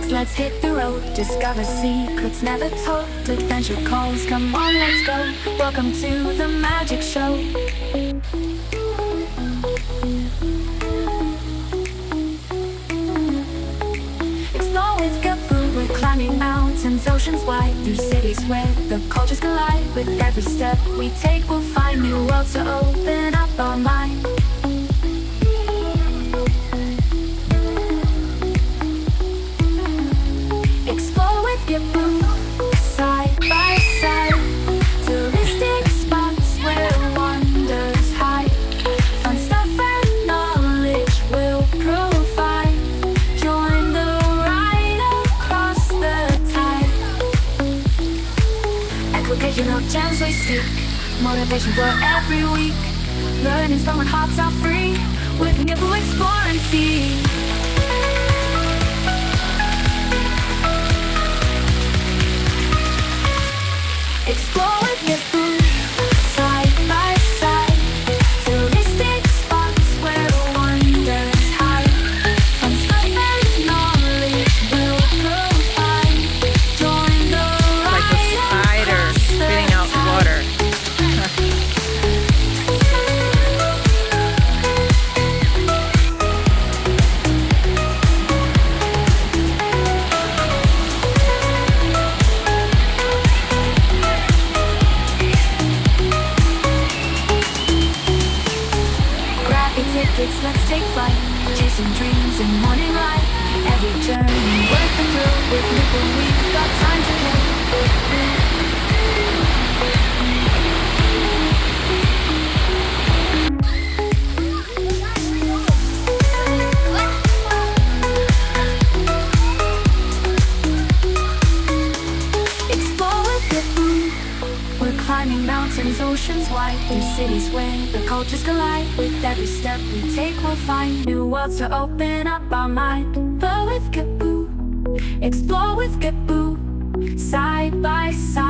bags, let's hit the road. Discover secrets never told. Adventure calls, come on, let's go. Welcome to the magic show. Explore with Gaboo, we're climbing mountains, oceans wide. Through cities where the cultures collide. With every step we take, we'll find new worlds to open up our mind. Side by side, touristic spots where wonders hide. Fun stuff and knowledge we'll provide. Join the ride across the tide. Educational gems we seek, motivation for every week. Learnings from our hearts are free. With Nibble, explore and see. Explore with Gaboo, side by side, touristic spots where wonders hide. Fun stuff and knowledge will provide. Join the Like a spider spitting out water. Tickets, let's take flight, chasing dreams in morning light. Every journey worth the thrill. With Nibble, we've got time to kill. Explore with Gaboo, we're climbing mountains, oceans wide. Through cities where the cultures collide. With every step we take, we'll find new worlds to open up our mind. But with Gaboo, explore with Gaboo, side by side.